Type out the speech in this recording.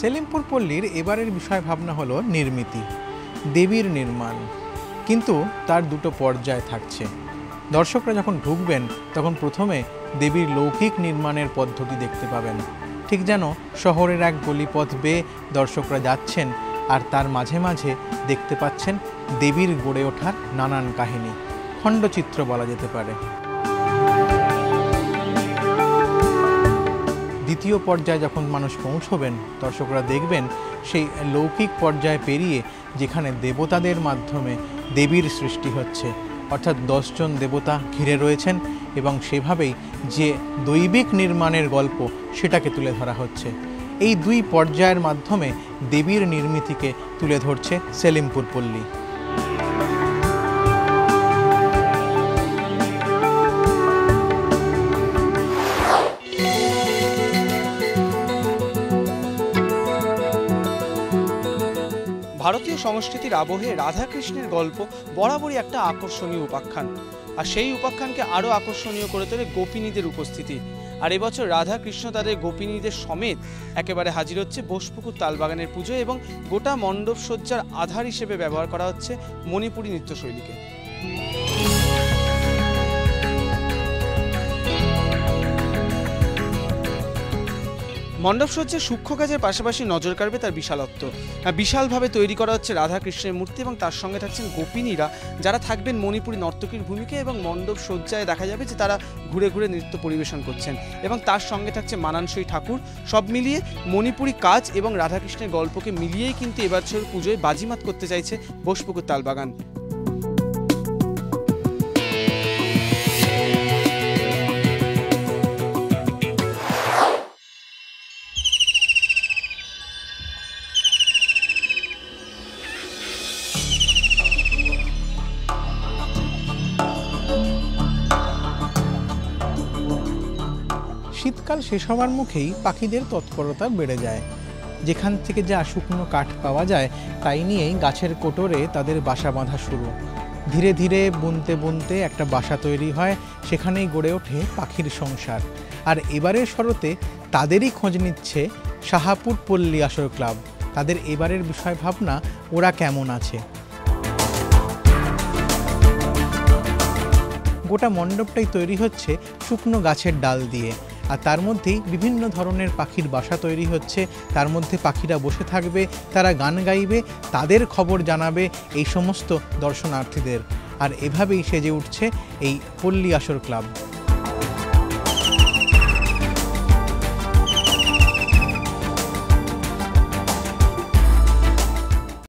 সেলিমপুর পল্লীর এবারের বিষয় ভাবনা হলো নির্মিতি, দেবীর নির্মাণ। কিন্তু তার দুটো পর্যায় থাকছে। দর্শকরা যখন ঢুকবেন তখন প্রথমে দেবীর লৌকিক নির্মাণের পদ্ধতি দেখতে পাবেন, ঠিক যেন শহরের এক গলিপথ বেয়ে দর্শকরা যাচ্ছেন আর তার মাঝে মাঝে দেখতে পাচ্ছেন দেবীর গড়ে ওঠার নানান কাহিনী, খণ্ডচিত্র বলা যেতে পারে। দ্বিতীয় পর্যায়ে যখন মানুষ পৌঁছবেন দর্শকরা দেখবেন সেই লৌকিক পর্যায় পেরিয়ে যেখানে দেবতাদের মাধ্যমে দেবীর সৃষ্টি হচ্ছে, অর্থাৎ 10 জন দেবতা ঘিরে রয়েছেন এবং সেভাবেই যে দৈবিক নির্মাণের গল্প সেটাকে তুলে ধরা হচ্ছে। এই দুই পর্যায়ের মাধ্যমে দেবীর নির্মিতিকে তুলে ধরছে সেলিমপুর পল্লী। ভারতীয় সংস্কৃতির আবহে রাধাকৃষ্ণের গল্প বরাবরই একটা আকর্ষণীয় উপাখ্যান, আর সেই উপাখ্যানকে আরও আকর্ষণীয় করে তোলে গোপিনীদের উপস্থিতি। আর এবছর রাধাকৃষ্ণ তাদের গোপিনীদের সমেত একেবারে হাজির হচ্ছে বোসপুকুর তালবাগানের পুজোয়, এবং গোটা মণ্ডপ সজ্জার আধার হিসেবে ব্যবহার করা হচ্ছে মণিপুরী নৃত্যশৈলীকে। মণ্ডপসজ্জার সূক্ষ্ম কাজের পাশাপাশি নজর কাড়বে তার বিশালত্ব। বিশালভাবে তৈরি করা হচ্ছে রাধাকৃষ্ণের মূর্তি, এবং তার সঙ্গে থাকছেন গোপিনীরা, যারা থাকবেন মণিপুরী নর্তকীর ভূমিকায়, এবং মণ্ডপসজ্জায় দেখা যাবে যে তারা ঘুরে ঘুরে নৃত্য পরিবেশন করছেন, এবং তার সঙ্গে থাকছে মানানসই ঠাকুর। সব মিলিয়ে মণিপুরী কাজ এবং রাধাকৃষ্ণের গল্পকে মিলিয়েই কিন্তু এবছর পুজোয় বাজিমাত করতে চাইছে বোসপুকুর তালবাগান। শীতকাল শেষ হওয়ার মুখেই পাখিদের তৎপরতা বেড়ে যায়। যেখান থেকে যা শুকনো কাঠ পাওয়া যায় তাই নিয়েই গাছের কোটরে তাদের বাসা বাঁধা শুরু। ধীরে ধীরে বুনতে বুনতে একটা বাসা তৈরি হয়, সেখানেই গড়ে ওঠে পাখির সংসার। আর এবারের শরতে তাদেরই খোঁজ নিচ্ছে শাহাপুর পল্লী আসর ক্লাব। তাদের এবারের বিষয় ভাবনা ওরা কেমন আছে। গোটা মণ্ডপটাই তৈরি হচ্ছে শুকনো গাছের ডাল দিয়ে, আর তার মধ্যেই বিভিন্ন ধরনের পাখির বাসা তৈরি হচ্ছে। তার মধ্যে পাখিরা বসে থাকবে, তারা গান গাইবে, তাদের খবর জানাবে এই সমস্ত দর্শনার্থীদের। আর এভাবেই সেজে উঠছে এই পল্লী আসর ক্লাব।